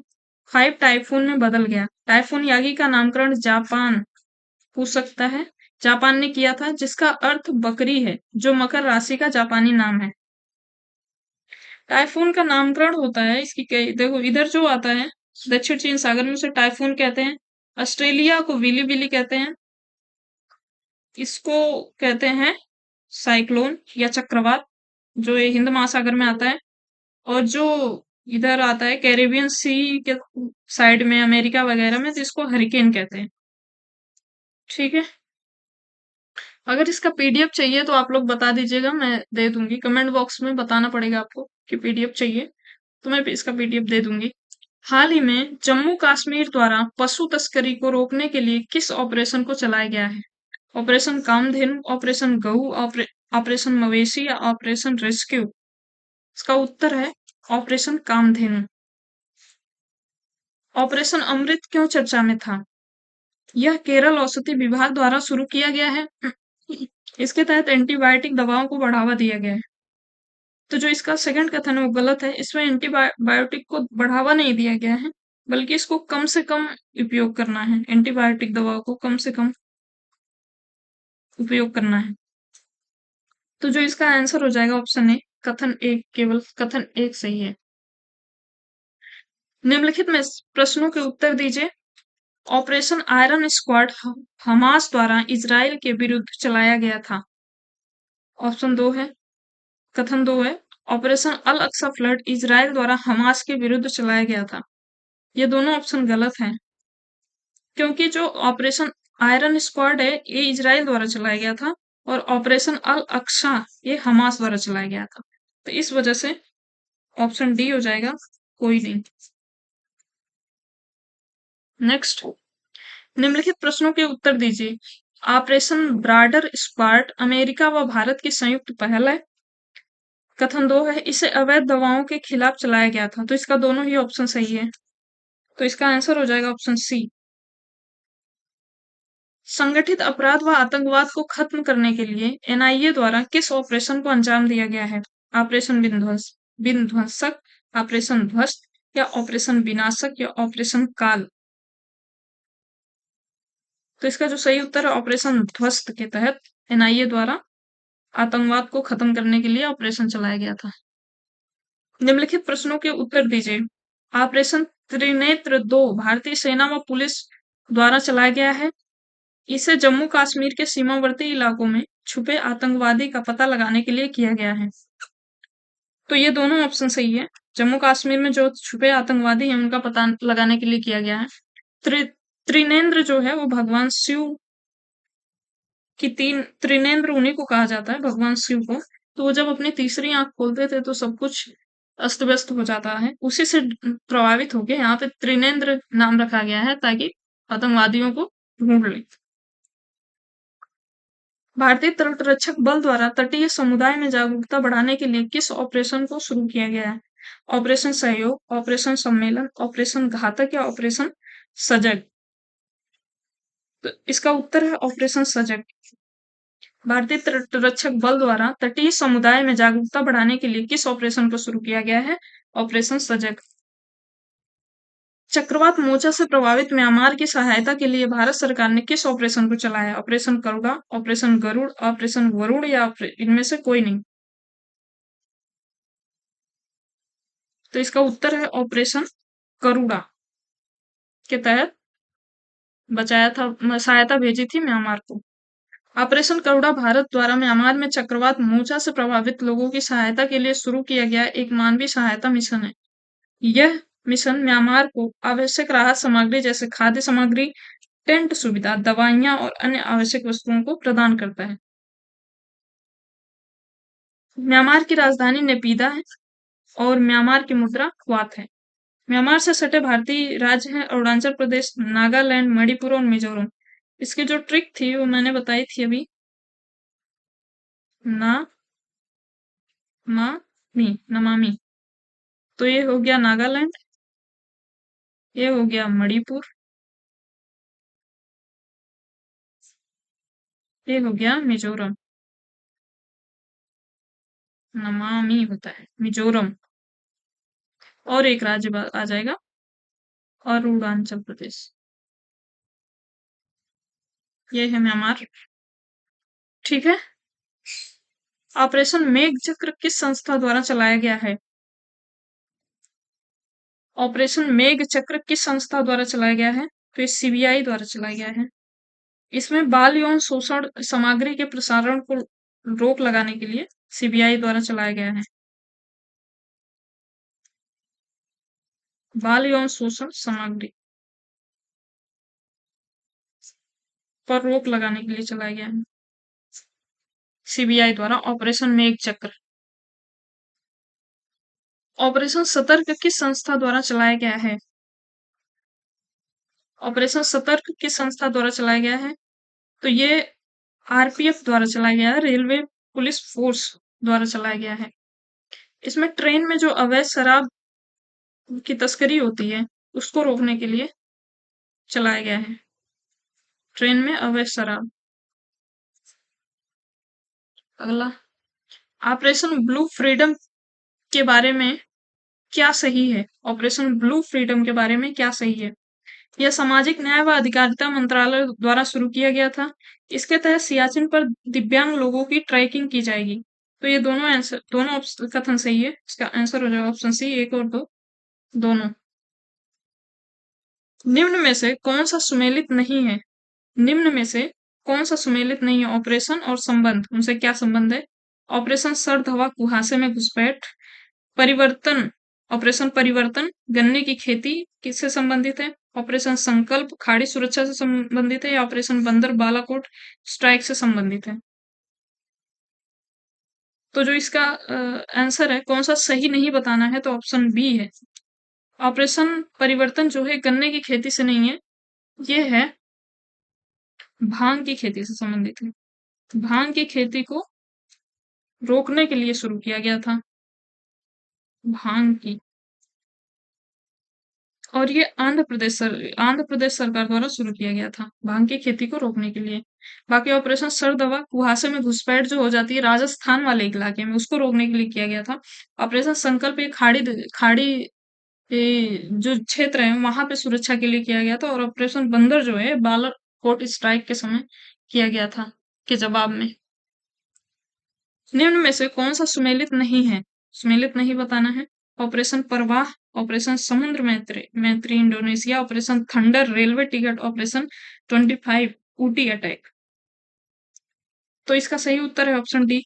5 टाइफून में बदल गया। टाइफून यागी का नामकरण जापान हो सकता है, जापान ने किया था, जिसका अर्थ बकरी है, जो मकर राशि का जापानी नाम है। टाइफून का नामकरण होता है इसकी देखो इधर जो आता है दक्षिण चीन सागर में से टाइफून कहते हैं, ऑस्ट्रेलिया को विली विली कहते हैं, इसको कहते हैं साइक्लोन या चक्रवात, जो ये हिंद महासागर में आता है, और जो इधर आता है कैरेबियन सी के साइड में अमेरिका वगैरह में, तो इसको हरिकेन कहते हैं। ठीक है, अगर इसका पीडीएफ चाहिए तो आप लोग बता दीजिएगा, मैं दे दूंगी। कमेंट बॉक्स में बताना पड़ेगा आपको कि पीडीएफ चाहिए, तो मैं इसका पीडीएफ दे दूंगी। हाल ही में जम्मू कश्मीर द्वारा पशु तस्करी को रोकने के लिए किस ऑपरेशन को चलाया गया है? ऑपरेशन कामधेनु, ऑपरेशन गऊ, ऑपरेशन मवेशी या ऑपरेशन रेस्क्यू। इसका उत्तर है ऑपरेशन कामधेनु। ऑपरेशन अमृत क्यों चर्चा में था? यह केरल औषधि विभाग द्वारा शुरू किया गया है। इसके तहत एंटीबायोटिक दवाओं को बढ़ावा दिया गया है। तो जो इसका सेकंड कथन है वो गलत है। इसमें एंटीबायोटिक को बढ़ावा नहीं दिया गया है, बल्कि इसको कम से कम उपयोग करना है। एंटीबायोटिक दवाओं को कम से कम उपयोग करना है। तो जो इसका आंसर हो जाएगा ऑप्शन ए, कथन एक, केवल कथन एक सही है। निम्नलिखित में प्रश्नों के उत्तर दीजिए। ऑपरेशन आयरन स्क्वाड हमास द्वारा इजराइल के विरुद्ध चलाया गया था। ऑप्शन दो है, कथन दो है, ऑपरेशन अल अक्सा फ्लड इजराइल द्वारा हमास के विरुद्ध चलाया गया था। ये दोनों ऑप्शन गलत हैं, क्योंकि जो ऑपरेशन आयरन स्क्वाड है ये इजराइल द्वारा चलाया गया था, और ऑपरेशन अल अक्सा ये हमास द्वारा चलाया गया था। तो इस वजह से ऑप्शन डी हो जाएगा, कोई नहीं। नेक्स्ट, निम्नलिखित प्रश्नों के उत्तर दीजिए। ऑपरेशन ब्राडर स्क्वाड अमेरिका व भारत की संयुक्त पहल है। कथन दो है, इसे अवैध दवाओं के खिलाफ चलाया गया था। तो इसका दोनों ही ऑप्शन सही है, तो इसका आंसर हो जाएगा ऑप्शन सी। संगठित अपराध व आतंकवाद को खत्म करने के लिए एनआईए द्वारा किस ऑपरेशन को अंजाम दिया गया है? ऑपरेशन विध्वंसक, ऑपरेशन ध्वस्त या ऑपरेशन विनाशक या ऑपरेशन काल। तो इसका जो सही उत्तर है ऑपरेशन ध्वस्त के तहत एनआईए द्वारा आतंकवाद को खत्म करने के लिए ऑपरेशन चलाया गया था। निम्नलिखित प्रश्नों के उत्तर दीजिए। ऑपरेशन त्रिनेत्र 2 भारतीय सेना व पुलिस द्वारा चलाया गया है। इसे जम्मू कश्मीर के सीमावर्ती इलाकों में छुपे आतंकवादी का पता लगाने के लिए किया गया है। तो ये दोनों ऑप्शन सही है। जम्मू कश्मीर में जो छुपे आतंकवादी हैं उनका पता लगाने के लिए किया गया है। त्रिनेत्र जो है वो भगवान शिव कि त्रिनेत्र उन्हीं को कहा जाता है, भगवान शिव को। तो वो जब अपनी तीसरी आंख खोलते थे तो सब कुछ अस्त व्यस्त हो जाता है, उसी से प्रभावित होकर यहाँ पे त्रिनेत्र नाम रखा गया है, ताकि आतंकवादियों को ढूंढ ले। भारतीय तटरक्षक बल द्वारा तटीय समुदाय में जागरूकता बढ़ाने के लिए किस ऑपरेशन को शुरू किया गया है? ऑपरेशन सहयोग, ऑपरेशन सम्मेलन, ऑपरेशन घातक या ऑपरेशन सजग। तो इसका उत्तर है ऑपरेशन सजग। भारतीय तटरक्षक बल द्वारा तटीय समुदाय में जागरूकता बढ़ाने के लिए किस ऑपरेशन को शुरू किया गया है? ऑपरेशन सजग। चक्रवात मोर्चा से प्रभावित म्यांमार की सहायता के लिए भारत सरकार ने किस ऑपरेशन को चलाया? ऑपरेशन करुणा, ऑपरेशन गरुड़, ऑपरेशन वरुण या इनमें से कोई नहीं। तो इसका उत्तर है ऑपरेशन करुणा के तहत बचाया था, सहायता भेजी थी म्यांमार को। ऑपरेशन करुणा भारत द्वारा म्यांमार में चक्रवात मोर्चा से प्रभावित लोगों की सहायता के लिए शुरू किया गया एक मानवीय सहायता मिशन है। यह मिशन म्यांमार को आवश्यक राहत सामग्री जैसे खाद्य सामग्री, टेंट सुविधा, दवाइयां और अन्य आवश्यक वस्तुओं को प्रदान करता है। म्यांमार की राजधानी नेपीदा है और म्यांमार की मुद्रा क्वात है। म्यांमार से सटे भारतीय राज्य हैं अरुणाचल प्रदेश, नागालैंड, मणिपुर और मिजोरम। इसकी जो ट्रिक थी वो मैंने बताई थी अभी। ना मा मी नमामि। तो ये हो गया नागालैंड, ये हो गया मणिपुर, ये हो गया मिजोरम। नमामि होता है मिजोरम। और एक राज्य आ जाएगा अरुणाचल प्रदेश। ये है म्यांमार। ठीक है। ऑपरेशन मेघ चक्र किस संस्था द्वारा चलाया गया है? ऑपरेशन मेघ चक्र किस संस्था द्वारा चलाया गया है? तो ये सीबीआई द्वारा चलाया गया है। इसमें बाल यौन शोषण सामग्री के प्रसारण को रोक लगाने के लिए सीबीआई द्वारा चलाया गया है। बाल यौन शोषण सामग्री पर रोक लगाने के लिए चलाया गया है सीबीआई द्वारा ऑपरेशन मेघ चक्र। ऑपरेशन सतर्क किस संस्था द्वारा चलाया गया है? ऑपरेशन सतर्क किस संस्था द्वारा चलाया गया है? तो ये आरपीएफ द्वारा चलाया गया है, रेलवे पुलिस फोर्स द्वारा चलाया गया है। इसमें ट्रेन में जो अवैध शराब की तस्करी होती है उसको रोकने के लिए चलाया गया है। ट्रेन में अवैध शराब। अगला, ऑपरेशन ब्लू फ्रीडम के बारे में क्या सही है? ऑपरेशन ब्लू फ्रीडम के बारे में क्या सही है? यह सामाजिक न्याय व अधिकारिता मंत्रालय द्वारा शुरू किया गया था। इसके तहत सियाचिन पर दिव्यांग लोगों की ट्रैकिंग की जाएगी। तो ये दोनों कथन सही है। इसका आंसर हो जाएगा ऑप्शन सी, एक और दो दोनों। निम्न में से कौन सा सुमेलित नहीं है? निम्न में से कौन सा सुमेलित नहीं है? ऑपरेशन और संबंध, उनसे क्या संबंध है? ऑपरेशन सर्द हवा कुहासे में घुसपैठ, परिवर्तन, ऑपरेशन परिवर्तन गन्ने की खेती किससे संबंधित है? ऑपरेशन संकल्प खाड़ी सुरक्षा से संबंधित है या ऑपरेशन बंदर बालाकोट स्ट्राइक से संबंधित है? तो जो इसका आंसर है, कौन सा सही नहीं बताना है, तो ऑप्शन बी है। ऑपरेशन परिवर्तन जो है गन्ने की खेती से नहीं है, ये है भांग की खेती से संबंधित है। भांग की खेती को रोकने के लिए शुरू किया गया था भांग की, और ये आंध्र प्रदेश सरकार द्वारा शुरू किया गया था भांग की खेती को रोकने के लिए। बाकी ऑपरेशन सरदवा कुहासे में घुसपैठ जो हो जाती है राजस्थान वाले इलाके में, उसको रोकने के लिए किया गया था। ऑपरेशन संकल्प ये खाड़ी खाड़ी जो क्षेत्र है वहां पे सुरक्षा के लिए किया गया था, और ऑपरेशन बंदर जो है बालाकोट स्ट्राइक के समय किया गया था के जवाब में। निम्न में से कौन सा सुमेलित नहीं है? सुमेलित नहीं बताना है। ऑपरेशन परवाह, ऑपरेशन समुद्र मैत्री मैत्री Indonesia, operation thunder railway ticket, operation 25 Ooty attack. तो इसका सही उत्तर है ऑप्शन डी।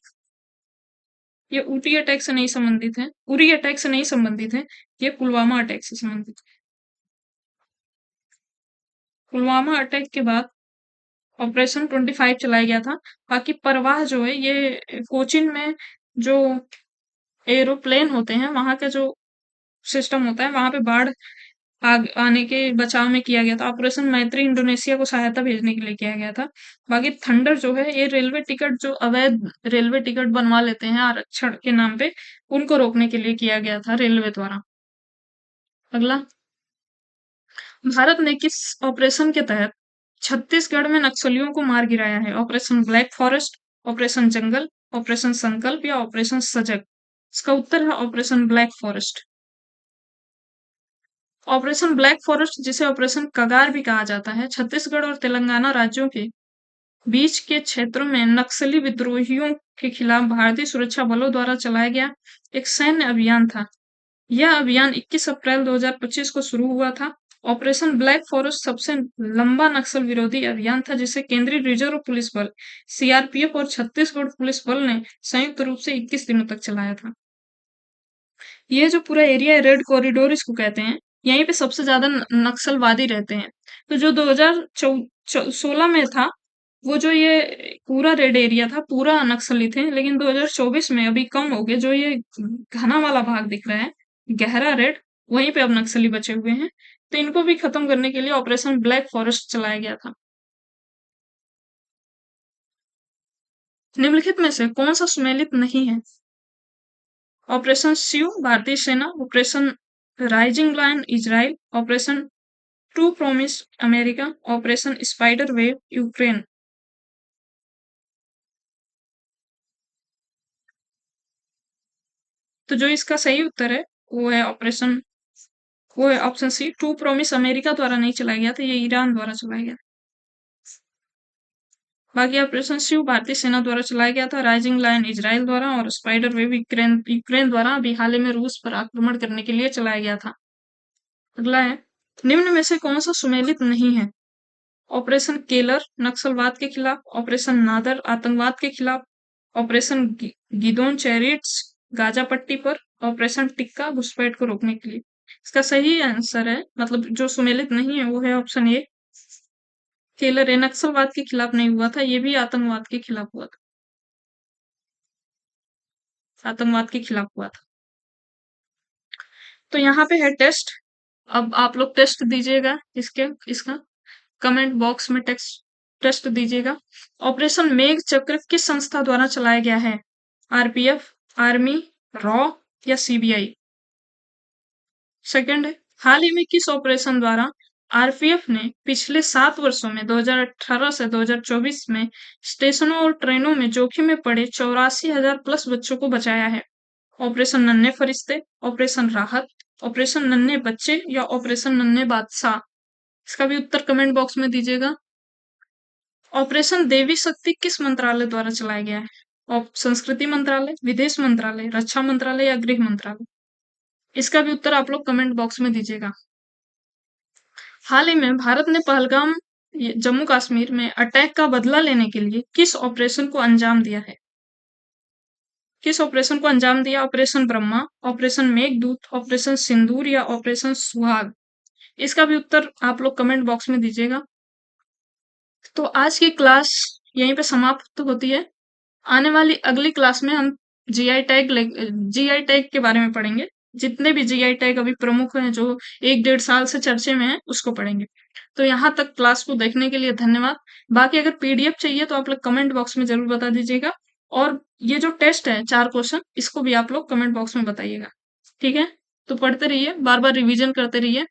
ये ऊटी अटैक से नहीं संबंधित है, उरी अटैक से नहीं संबंधित है, ये पुलवामा अटैक से संबंधित है। पुलवामा अटैक के बाद ऑपरेशन 25 चलाया गया था। बाकी परवाह जो है ये कोचिन में जो एरोप्लेन होते हैं वहां का जो सिस्टम होता है, वहां पे बाढ़ आने के बचाव में किया गया था। ऑपरेशन मैत्री इंडोनेशिया को सहायता भेजने के लिए किया गया था। बाकी थंडर जो है ये रेलवे टिकट जो अवैध रेलवे टिकट बनवा लेते हैं आरक्षण के नाम पे, उनको रोकने के लिए किया गया था रेलवे द्वारा। अगला, भारत ने किस ऑपरेशन के तहत छत्तीसगढ़ में नक्सलियों को मार गिराया है? ऑपरेशन ब्लैक फॉरेस्ट, ऑपरेशन जंगल, ऑपरेशन संकल्प या ऑपरेशन सजग? इसका उत्तर है operation black forest. Operation black forest, जिसे ऑपरेशन कगार भी कहा जाता है, छत्तीसगढ़ और तेलंगाना राज्यों के बीच के क्षेत्रों में नक्सली विद्रोहियों के खिलाफ भारतीय सुरक्षा बलों द्वारा चलाया गया एक सैन्य अभियान था। यह अभियान 21 अप्रैल 2025 को शुरू हुआ था। ऑपरेशन ब्लैक फॉरेस्ट सबसे लंबा नक्सल विरोधी अभियान था, जिसे केंद्रीय रिजर्व पुलिस बल सीआरपीएफ और छत्तीसगढ़ पुलिस बल ने संयुक्त रूप से 21 दिनों तक चलाया था। ये जो पूरा एरिया है, रेड कॉरिडोर इसको कहते हैं। यहीं पे सबसे ज्यादा नक्सलवादी रहते हैं। तो जो 2016 में था, वो जो ये पूरा रेड एरिया था, पूरा नक्सली थे। लेकिन 2024 में अभी कम हो गए। जो ये घना वाला भाग दिख रहा है, गहरा रेड, वहीं पे अब नक्सली बचे हुए हैं। तो इनको भी खत्म करने के लिए ऑपरेशन ब्लैक फॉरेस्ट चलाया गया था। निम्नलिखित में से कौन सा सुमेलित नहीं है? ऑपरेशन स्यू भारतीय सेना, operation rising lion Israel, operation true promise America, operation spider wave Ukraine. तो जो इसका सही उत्तर है वो है option C, true promise America द्वारा नहीं चलाया गया था, ये ईरान द्वारा चलाया गया। बाकी ऑपरेशन शिव भारतीय सेना द्वारा चलाया गया था, राइजिंग लायन इजराइल द्वारा और स्पाइडर वेव यूक्रेन द्वारा अभी हाल ही में रूस पर आक्रमण करने के लिए चलाया गया था। अगला है, निम्न में से कौन सा सुमेलित नहीं है? ऑपरेशन केलर नक्सलवाद के खिलाफ, ऑपरेशन नादर आतंकवाद के खिलाफ, ऑपरेशन गिदोन चैरिट्स गाजा पट्टी पर, ऑपरेशन टिक्का घुसपैठ को रोकने के लिए। इसका सही आंसर है, मतलब जो सुमेलित नहीं है, वो है ऑप्शन ए, केलर। ये नक्सलवाद के खिलाफ नहीं हुआ था, ये भी आतंकवाद के खिलाफ हुआ था। आतंकवाद के खिलाफ हुआ था। तो यहाँ पे है टेस्ट। अब आप लोग टेस्ट दीजिएगा इसका कमेंट बॉक्स में टेक्स्ट टेस्ट दीजिएगा। ऑपरेशन मेघ चक्र किस संस्था द्वारा चलाया गया है? आरपीएफ, आर्मी, रॉ या सीबीआई? सेकंड है, हाल ही में किस ऑपरेशन द्वारा आरपीएफ ने पिछले 7 वर्षों में 2018 से 2024 में स्टेशनों और ट्रेनों में जोखिम में पड़े 84,000 प्लस बच्चों को बचाया है? ऑपरेशन नन्हे फरिश्ते, ऑपरेशन राहत, ऑपरेशन नन्हे बच्चे या ऑपरेशन नन्हे बादशाह? इसका भी उत्तर कमेंट बॉक्स में दीजिएगा। ऑपरेशन देवी शक्ति किस मंत्रालय द्वारा चलाया गया है? संस्कृति मंत्रालय, विदेश मंत्रालय, रक्षा मंत्रालय या गृह मंत्रालय? इसका भी उत्तर आप लोग कमेंट बॉक्स में दीजिएगा। हाल ही में भारत ने पहलगाम जम्मू कश्मीर में अटैक का बदला लेने के लिए किस ऑपरेशन को अंजाम दिया है? किस ऑपरेशन को अंजाम दिया? Operation Brahma, operation Meghdoot, operation Sindoor या ऑपरेशन सुहाग? इसका भी उत्तर आप लोग कमेंट बॉक्स में दीजिएगा। तो आज की क्लास यहीं पे समाप्त होती है। आने वाली अगली क्लास में हम जीआई टैग के बारे में पढ़ेंगे। जितने भी जीआई टैग अभी प्रमुख हैं, जो 1 डेढ़ साल से चर्चे में है, उसको पढ़ेंगे। तो यहाँ तक क्लास को देखने के लिए धन्यवाद। बाकी अगर पीडीएफ चाहिए तो आप लोग कमेंट बॉक्स में जरूर बता दीजिएगा। और ये जो टेस्ट है 4 क्वेश्चन, इसको भी आप लोग कमेंट बॉक्स में बताइएगा। ठीक है? तो पढ़ते रहिए, बार बार रिवीजन करते रहिए।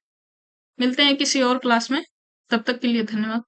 मिलते हैं किसी और क्लास में। तब तक के लिए धन्यवाद।